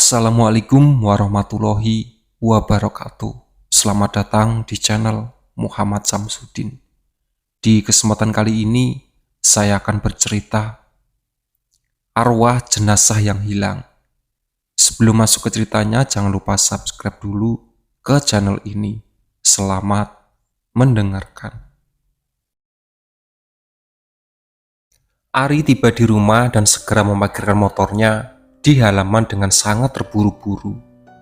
Assalamualaikum warahmatullahi wabarakatuh. Selamat datang di channel Muhammad Samsudin. Di kesempatan kali ini, saya akan bercerita arwah jenazah yang hilang. Sebelum masuk ke ceritanya, jangan lupa subscribe dulu ke channel ini. Selamat mendengarkan. Ari tiba di rumah dan segera memarkirkan motornya di halaman dengan sangat terburu-buru.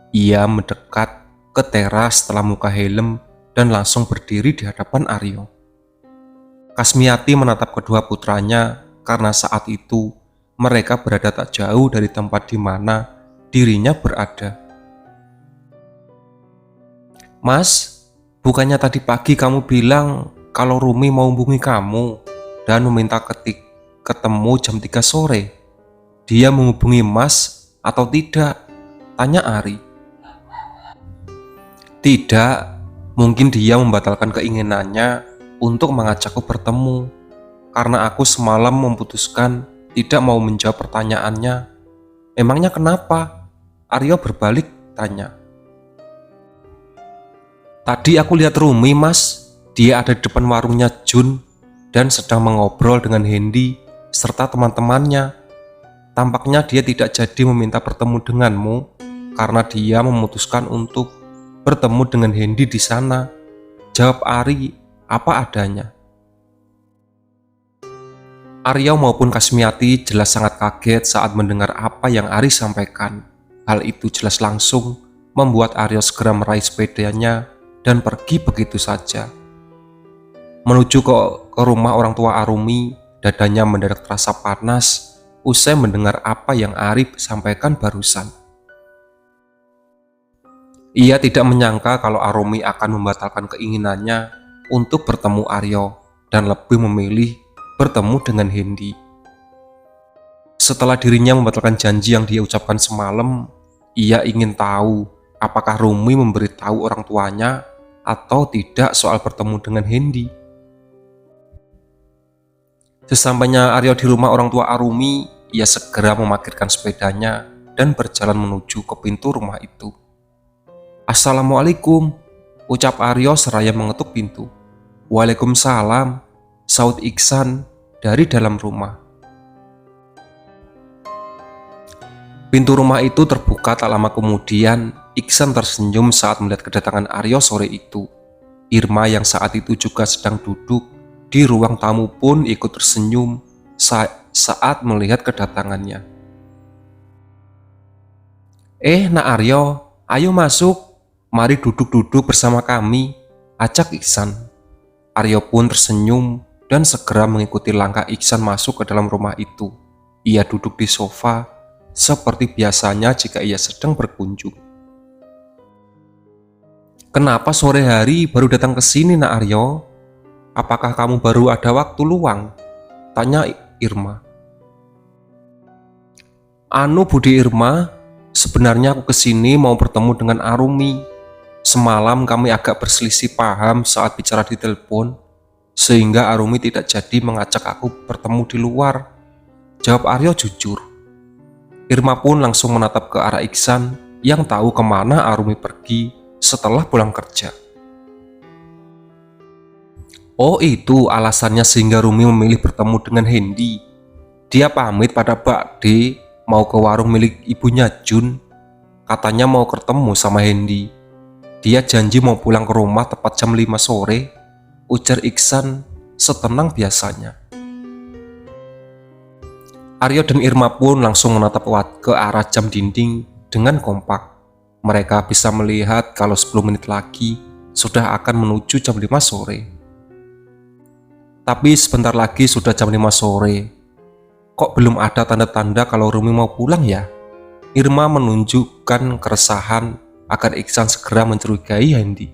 Ia mendekat ke teras setelah muka helm dan langsung berdiri di hadapan Aryo. Kasmiati menatap kedua putranya karena saat itu mereka berada tak jauh dari tempat di mana dirinya berada. "Mas, bukannya tadi pagi kamu bilang kalau Rumi mau hubungi kamu dan meminta ketemu jam 3 sore. Dia menghubungi Mas atau tidak?" tanya Ari. "Tidak, mungkin dia membatalkan keinginannya untuk mengajakku bertemu, karena aku semalam memutuskan tidak mau menjawab pertanyaannya." "Emangnya kenapa?" Aryo berbalik tanya. "Tadi aku lihat Rumi, Mas. Dia ada di depan warungnya Jun dan sedang mengobrol dengan Hendy serta teman-temannya. Tampaknya dia tidak jadi meminta bertemu denganmu karena dia memutuskan untuk bertemu dengan Hendy di sana," jawab Ari apa adanya. Aryo maupun Kasmiati jelas sangat kaget saat mendengar apa yang Ari sampaikan. Hal itu jelas langsung membuat Aryo segera meraih sepedanya dan pergi begitu saja. Menuju ke rumah orang tua Arumi, dadanya mendadak terasa panas usai mendengar apa yang Ari sampaikan barusan. Ia tidak menyangka kalau Arumi akan membatalkan keinginannya untuk bertemu Aryo dan lebih memilih bertemu dengan Hendy. Setelah dirinya membatalkan janji yang dia ucapkan semalam, ia ingin tahu apakah Rumi memberitahu orang tuanya atau tidak soal bertemu dengan Hendy. Sesampainya Aryo di rumah orang tua Arumi, ia segera memarkirkan sepedanya dan berjalan menuju ke pintu rumah itu. "Assalamualaikum," ucap Aryo seraya mengetuk pintu. "Waalaikumsalam," saut Iksan dari dalam rumah. Pintu rumah itu terbuka tak lama kemudian. Iksan tersenyum saat melihat kedatangan Aryo sore itu. Irma yang saat itu juga sedang duduk di ruang tamu pun ikut tersenyum saat melihat kedatangannya. Nak Aryo, ayo masuk. Mari duduk-duduk bersama kami," ajak Iksan. Aryo pun tersenyum dan segera mengikuti langkah Iksan masuk ke dalam rumah itu. Ia duduk di sofa seperti biasanya jika ia sedang berkunjung. "Kenapa sore hari baru datang ke sini, Nak Aryo? Apakah kamu baru ada waktu luang?" tanya Irma. "Anu Budi Irma, sebenarnya aku kesini mau bertemu dengan Arumi. Semalam kami agak berselisih paham saat bicara di telepon, sehingga Arumi tidak jadi mengajak aku bertemu di luar," jawab Aryo jujur. Irma pun langsung menatap ke arah Iksan yang tahu kemana Arumi pergi setelah pulang kerja. "Oh, itu alasannya sehingga Rumi memilih bertemu dengan Hendy. Dia pamit pada Mbak D mau ke warung milik ibunya Jun. Katanya mau ketemu sama Hendy. Dia janji mau pulang ke rumah tepat jam 5 sore, ujar Iksan setenang biasanya. Aryo dan Irma pun langsung menatap ke arah jam dinding dengan kompak. Mereka bisa melihat kalau 10 menit lagi sudah akan menuju jam 5 sore. Tapi sebentar lagi sudah jam 5 sore. Kok belum ada tanda-tanda kalau Rumi mau pulang ya? Irma menunjukkan keresahan agar Iksan segera mencurigai Hendy.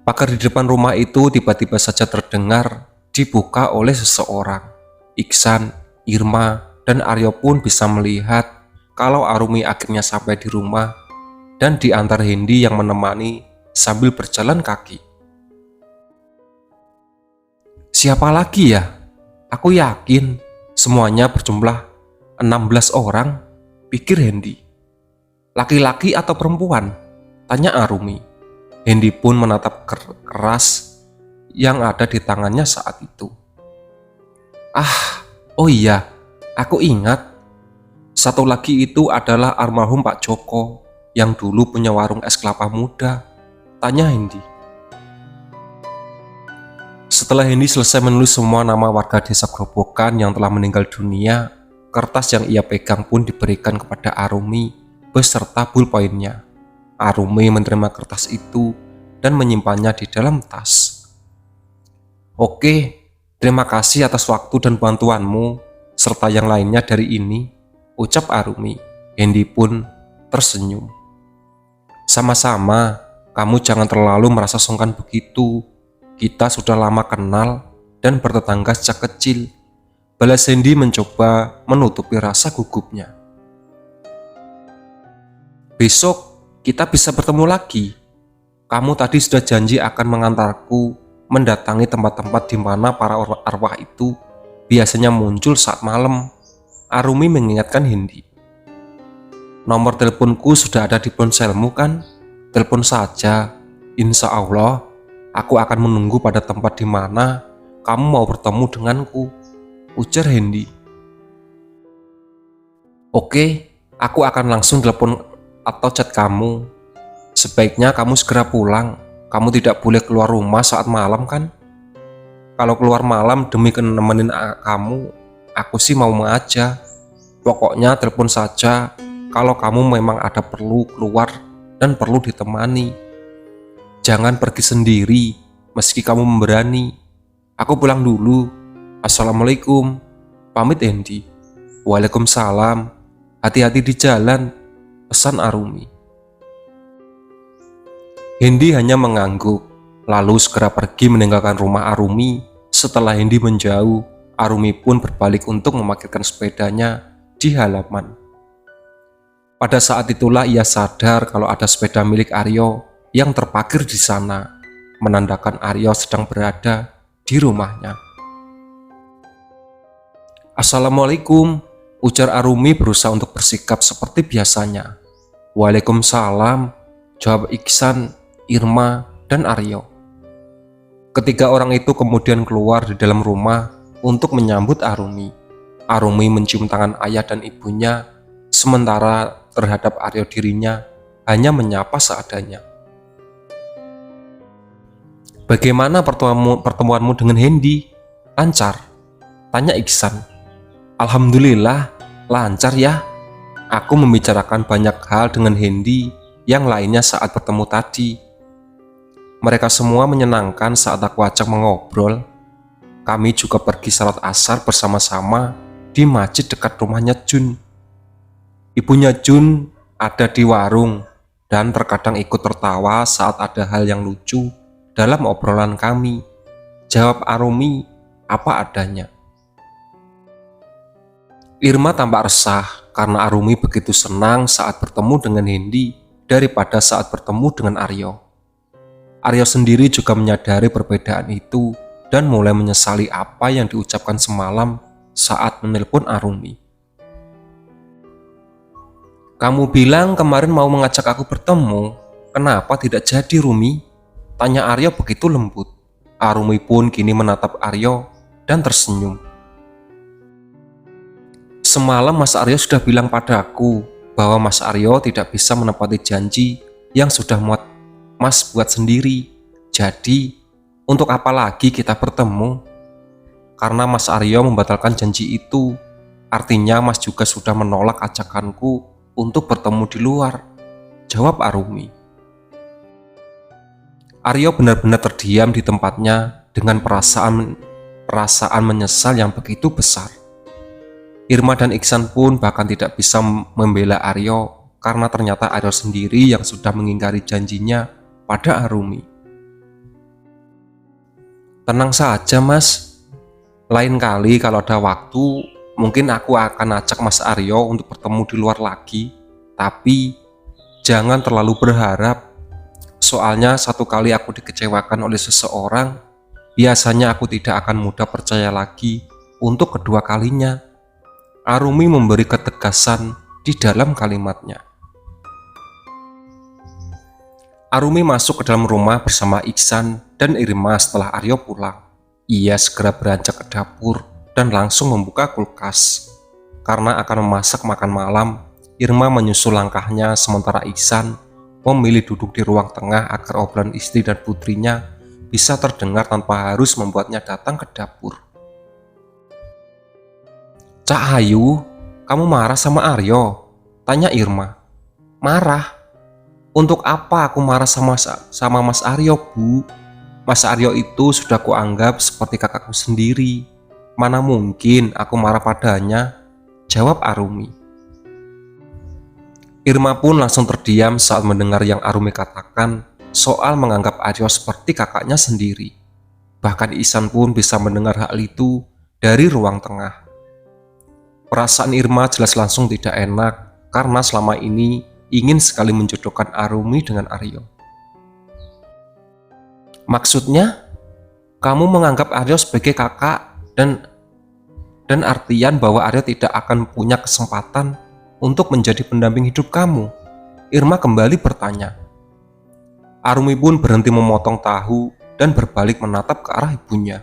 Pagar di depan rumah itu tiba-tiba saja terdengar dibuka oleh seseorang. Iksan, Irma, dan Aryo pun bisa melihat kalau Arumi akhirnya sampai di rumah dan diantar Hendy yang menemani sambil berjalan kaki. "Siapa lagi ya? Aku yakin semuanya berjumlah 16 orang? Pikir Hendy. Laki-laki atau perempuan? Tanya Arumi. Hendy pun menatap keras yang ada di tangannya saat itu. Oh iya, aku ingat. Satu lagi itu adalah almarhum Pak Joko yang dulu punya warung es kelapa muda. Tanya Hendy. Setelah Hendy selesai menulis semua nama warga desa Grobogan yang telah meninggal dunia, kertas yang ia pegang pun diberikan kepada Arumi beserta bulpoinnya. Arumi menerima kertas itu dan menyimpannya di dalam tas. Oke, terima kasih atas waktu dan bantuanmu, serta yang lainnya dari ini, ucap Arumi. Hendy pun tersenyum. Sama-sama, kamu jangan terlalu merasa sungkan begitu. Kita sudah lama kenal dan bertetangga sejak kecil. Balas Hendy mencoba menutupi rasa gugupnya. Besok kita bisa bertemu lagi. Kamu tadi sudah janji akan mengantarku mendatangi tempat-tempat di mana para arwah itu biasanya muncul saat malam. Arumi mengingatkan Hendy. Nomor teleponku sudah ada di ponselmu kan? Telepon saja. Insya Allah aku akan menunggu pada tempat di mana kamu mau bertemu denganku, ujar Hendy. Oke, aku akan langsung telepon atau chat kamu. Sebaiknya kamu segera pulang. Kamu tidak boleh keluar rumah saat malam kan? Kalau keluar malam demi nemenin kamu, aku sih mau aja. Pokoknya telepon saja kalau kamu memang ada perlu keluar dan perlu ditemani. Jangan pergi sendiri, meski kamu memberani. Aku pulang dulu. Assalamualaikum. Pamit Hendy. Waalaikumsalam. Hati-hati di jalan, pesan Arumi. Hendy hanya mengangguk, lalu segera pergi meninggalkan rumah Arumi. Setelah Hendy menjauh, Arumi pun berbalik untuk memarkirkan sepedanya di halaman. Pada saat itulah ia sadar kalau ada sepeda milik Aryo yang terparkir di sana, menandakan Aryo sedang berada di rumahnya. Assalamualaikum, ujar Arumi berusaha untuk bersikap seperti biasanya. Waalaikumsalam, jawab Iksan, Irma, dan Aryo. Ketiga orang itu kemudian keluar di dalam rumah untuk menyambut Arumi. Arumi mencium tangan ayah dan ibunya, sementara terhadap Aryo dirinya hanya menyapa seadanya. Bagaimana pertemuanmu dengan Hendy? Lancar? Tanya Iksan. Alhamdulillah, lancar ya. Aku membicarakan banyak hal dengan Hendy yang lainnya saat bertemu tadi. Mereka semua menyenangkan saat aku ajak mengobrol. Kami juga pergi salat asar bersama-sama di masjid dekat rumahnya Jun. Ibunya Jun ada di warung dan terkadang ikut tertawa saat ada hal yang lucu dalam obrolan kami. Jawab Arumi apa adanya. Irma tampak resah karena Arumi begitu senang saat bertemu dengan Hendy daripada saat bertemu dengan Aryo. Aryo sendiri juga menyadari perbedaan itu dan mulai menyesali apa yang diucapkan semalam saat menelpon Arumi. Kamu bilang kemarin mau mengajak aku bertemu, kenapa tidak jadi Rumi? Tanya Aryo begitu lembut. Arumi pun kini menatap Aryo dan tersenyum. Semalam Mas Aryo sudah bilang padaku bahwa Mas Aryo tidak bisa menepati janji yang sudah Mas buat sendiri. Jadi, untuk apa lagi kita bertemu? Karena Mas Aryo membatalkan janji itu, artinya Mas juga sudah menolak ajakanku untuk bertemu di luar. Jawab Arumi. Aryo benar-benar terdiam di tempatnya dengan perasaan menyesal yang begitu besar. Irma dan Iksan pun bahkan tidak bisa membela Aryo karena ternyata Aryo sendiri yang sudah mengingkari janjinya pada Arumi. Tenang saja Mas, lain kali kalau ada waktu mungkin aku akan ajak Mas Aryo untuk bertemu di luar lagi, tapi jangan terlalu berharap. Soalnya satu kali aku dikecewakan oleh seseorang, biasanya aku tidak akan mudah percaya lagi untuk kedua kalinya. Arumi memberi ketegasan di dalam kalimatnya. Arumi masuk ke dalam rumah bersama Iksan dan Irma setelah Aryo pulang. Ia segera beranjak ke dapur dan langsung membuka kulkas. Karena akan memasak makan malam, Irma menyusul langkahnya sementara Iksan memilih duduk di ruang tengah agar obrolan istri dan putrinya bisa terdengar tanpa harus membuatnya datang ke dapur. "Cak Ayu, kamu marah sama Aryo?" tanya Irma. "Marah? Untuk apa aku marah sama Mas Aryo, Bu? Mas Aryo itu sudah kuanggap seperti kakakku sendiri. Mana mungkin aku marah padanya?" jawab Arumi. Irma pun langsung terdiam saat mendengar yang Arumi katakan soal menganggap Aryo seperti kakaknya sendiri. Bahkan Ihsan pun bisa mendengar hal itu dari ruang tengah. Perasaan Irma jelas langsung tidak enak karena selama ini ingin sekali menjodohkan Arumi dengan Aryo. "Maksudnya, kamu menganggap Aryo sebagai kakak dan artian bahwa Aryo tidak akan punya kesempatan untuk menjadi pendamping hidup kamu?" Irma kembali bertanya. Arumi pun berhenti memotong tahu dan berbalik menatap ke arah ibunya.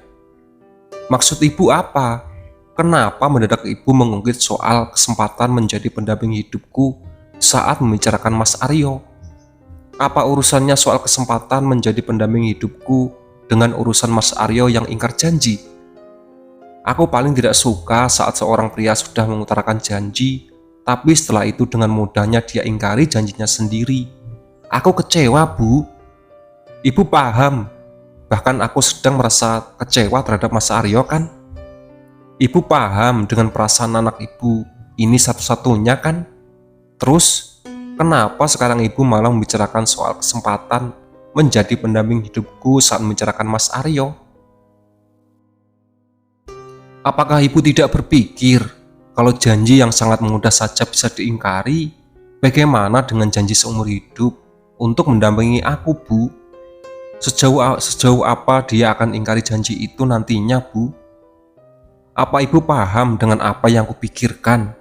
"Maksud ibu apa? Kenapa mendadak ibu mengungkit soal kesempatan menjadi pendamping hidupku saat membicarakan Mas Aryo? Apa urusannya soal kesempatan menjadi pendamping hidupku dengan urusan Mas Aryo yang ingkar janji? Aku paling tidak suka saat seorang pria sudah mengutarakan janji, tapi setelah itu dengan mudahnya dia ingkari janjinya sendiri. Aku kecewa, Bu. Ibu paham, bahkan aku sedang merasa kecewa terhadap Mas Aryo kan? Ibu paham dengan perasaan anak ibu, ini satu-satunya kan? Terus, kenapa sekarang ibu malah membicarakan soal kesempatan menjadi pendamping hidupku saat membicarakan Mas Aryo? Apakah ibu tidak berpikir kalau janji yang sangat mudah saja bisa diingkari, bagaimana dengan janji seumur hidup untuk mendampingi aku, Bu? Sejauh apa dia akan ingkari janji itu nantinya, Bu? Apa ibu paham dengan apa yang kupikirkan?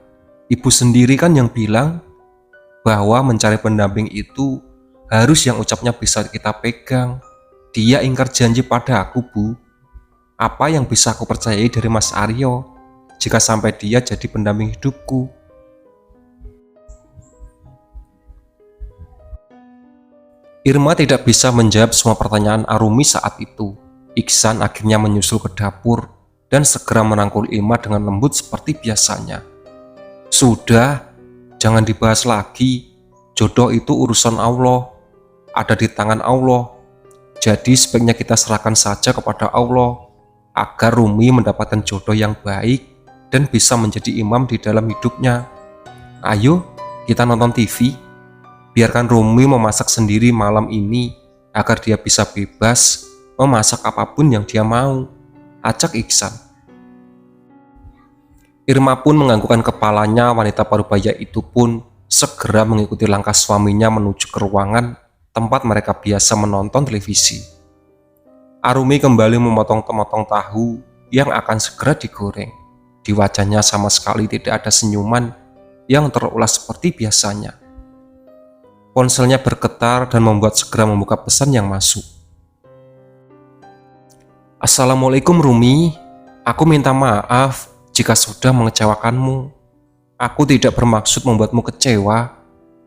Ibu sendiri kan yang bilang bahwa mencari pendamping itu harus yang ucapnya bisa kita pegang. Dia ingkar janji pada aku, Bu. Apa yang bisa aku percayai dari Mas Aryo jika sampai dia jadi pendamping hidupku?" Irma tidak bisa menjawab semua pertanyaan Arumi saat itu. Iksan akhirnya menyusul ke dapur dan segera merangkul Irma dengan lembut seperti biasanya. "Sudah, jangan dibahas lagi. Jodoh itu urusan Allah, ada di tangan Allah. Jadi sebaiknya kita serahkan saja kepada Allah agar Rumi mendapatkan jodoh yang baik dan bisa menjadi imam di dalam hidupnya. Ayo, kita nonton TV. Biarkan Rumi memasak sendiri malam ini agar dia bisa bebas memasak apapun yang dia mau," ajak Iksan. Irma pun menganggukkan kepalanya. Wanita parubaya itu pun segera mengikuti langkah suaminya menuju ke ruangan tempat mereka biasa menonton televisi. Arumi kembali memotong-motong tahu yang akan segera digoreng. Di wajahnya sama sekali tidak ada senyuman yang terulas seperti biasanya. Ponselnya bergetar dan membuat segera membuka pesan yang masuk. "Assalamualaikum Rumi, aku minta maaf jika sudah mengecewakanmu. Aku tidak bermaksud membuatmu kecewa.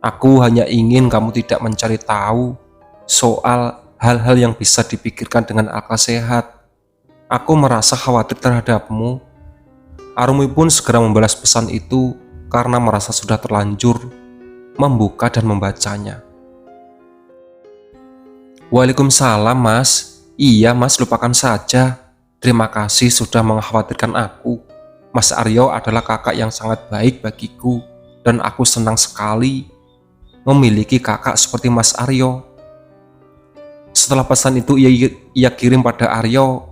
Aku hanya ingin kamu tidak mencari tahu soal hal-hal yang bisa dipikirkan dengan akal sehat. Aku merasa khawatir terhadapmu." Arumi pun segera membalas pesan itu karena merasa sudah terlanjur membuka dan membacanya. "Waalaikumsalam, Mas. Iya, Mas, lupakan saja. Terima kasih sudah mengkhawatirkan aku. Mas Aryo adalah kakak yang sangat baik bagiku dan aku senang sekali memiliki kakak seperti Mas Aryo." Setelah pesan itu ia kirim pada Aryo,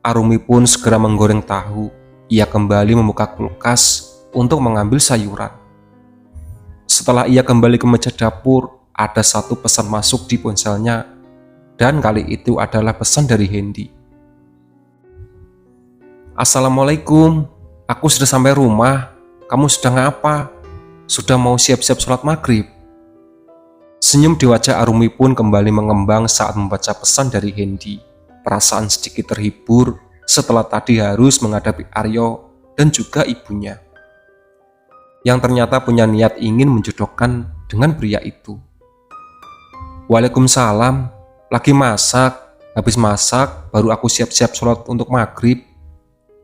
Arumi pun segera menggoreng tahu. Ia kembali membuka kulkas untuk mengambil sayuran. Setelah ia kembali ke meja dapur, ada satu pesan masuk di ponselnya, dan kali itu adalah pesan dari Hendy. "Assalamualaikum, aku sudah sampai rumah. kamu sedang apa? Sudah mau siap-siap sholat maghrib?" Senyum di wajah Arumi pun kembali mengembang saat membaca pesan dari Hendy. Perasaan sedikit terhibur setelah tadi harus menghadapi Aryo dan juga ibunya, yang ternyata punya niat ingin menjodohkan dengan pria itu. "Waalaikumsalam, lagi masak. Habis masak, baru aku siap-siap sholat untuk maghrib.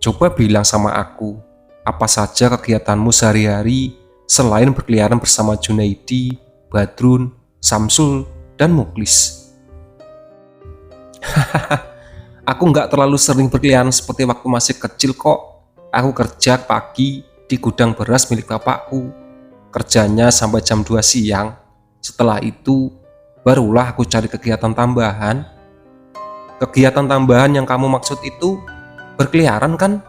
Coba bilang sama aku, apa saja kegiatanmu sehari-hari selain berkeliaran bersama Junaidi, Badrun, Samsul, dan Muklis?" "Aku nggak terlalu sering berkeliaran seperti waktu masih kecil kok. Aku kerja pagi di gudang beras milik bapakku. Kerjanya sampai jam 2 siang. Setelah itu, barulah aku cari kegiatan tambahan." "Kegiatan tambahan yang kamu maksud itu berkeliaran kan?"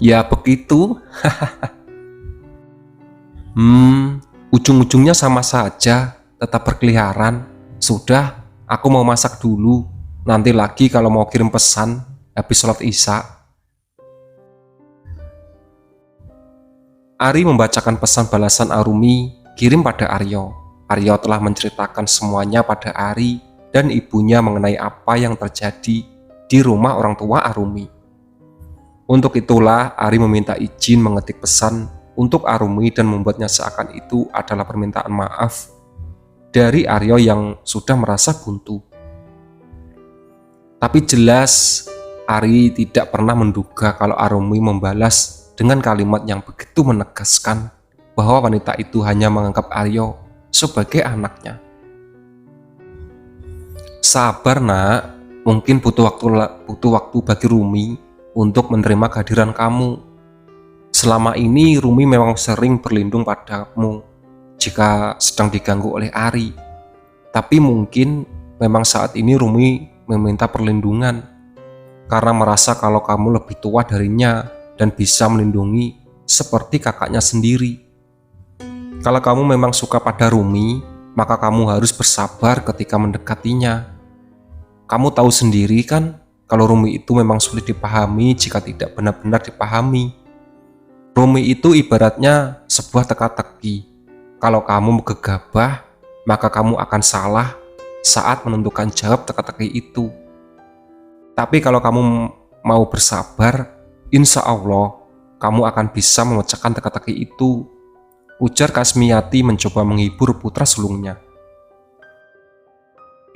"Ya begitu." Ujung-ujungnya sama saja, tetap berkeliaran. Sudah, aku mau masak dulu. Nanti lagi kalau mau kirim pesan habis sholat isya." Ari membacakan pesan balasan Arumi kirim pada Aryo. Aryo telah menceritakan semuanya pada Ari dan ibunya mengenai apa yang terjadi di rumah orang tua Arumi. Untuk itulah Ari meminta izin mengetik pesan untuk Arumi dan membuatnya seakan itu adalah permintaan maaf dari Aryo yang sudah merasa buntu. Tapi jelas Ari tidak pernah menduga kalau Arumi membalas dengan kalimat yang begitu menegaskan bahwa wanita itu hanya menganggap Aryo sebagai anaknya. "Sabar nak, mungkin butuh waktu bagi Rumi untuk menerima kehadiran kamu. Selama ini Rumi memang sering berlindung padamu jika sedang diganggu oleh Ari. Tapi mungkin memang saat ini Rumi meminta perlindungan karena merasa kalau kamu lebih tua darinya dan bisa melindungi seperti kakaknya sendiri. Kalau kamu memang suka pada Rumi, maka kamu harus bersabar ketika mendekatinya. Kamu tahu sendiri kan kalau Rumi itu memang sulit dipahami jika tidak benar-benar dipahami. Rumi itu ibaratnya sebuah teka-teki. Kalau kamu gegabah, maka kamu akan salah saat menentukan jawab teka-teki itu. Tapi kalau kamu mau bersabar, insya Allah kamu akan bisa memecahkan teka-teki itu," ujar Kasmiati mencoba menghibur putra sulungnya.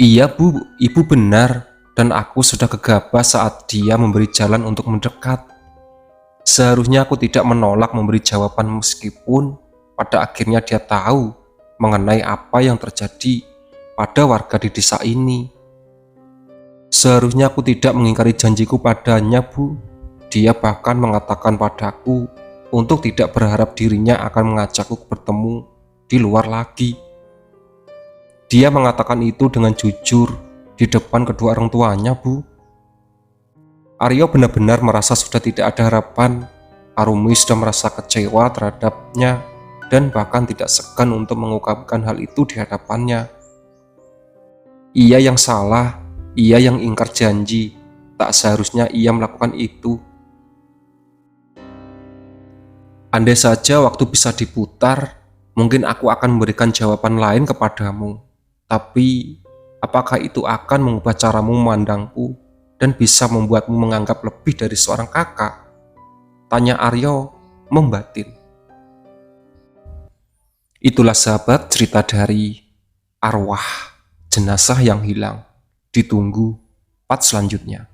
"Iya Bu, Ibu benar, dan aku sudah gegabah saat dia memberi jalan untuk mendekat. Seharusnya aku tidak menolak memberi jawaban meskipun pada akhirnya dia tahu mengenai apa yang terjadi pada warga di desa ini. Seharusnya aku tidak mengingkari janjiku padanya Bu. Dia bahkan mengatakan padaku untuk tidak berharap dirinya akan mengajakku bertemu di luar lagi. Dia mengatakan itu dengan jujur di depan kedua orang tuanya Bu." Aryo benar-benar merasa sudah tidak ada harapan. Arumi sudah merasa kecewa terhadapnya dan bahkan tidak segan untuk mengungkapkan hal itu di hadapannya. Ia yang salah, ia yang ingkar janji, tak seharusnya ia melakukan itu. Andai saja waktu bisa diputar, mungkin aku akan memberikan jawaban lain kepadamu. Tapi, apakah itu akan mengubah caramu memandangku dan bisa membuatmu menganggap lebih dari seorang kakak? Tanya Aryo membatin. Itulah sahabat cerita dari Arwah Jenazah yang Hilang. Ditunggu part selanjutnya.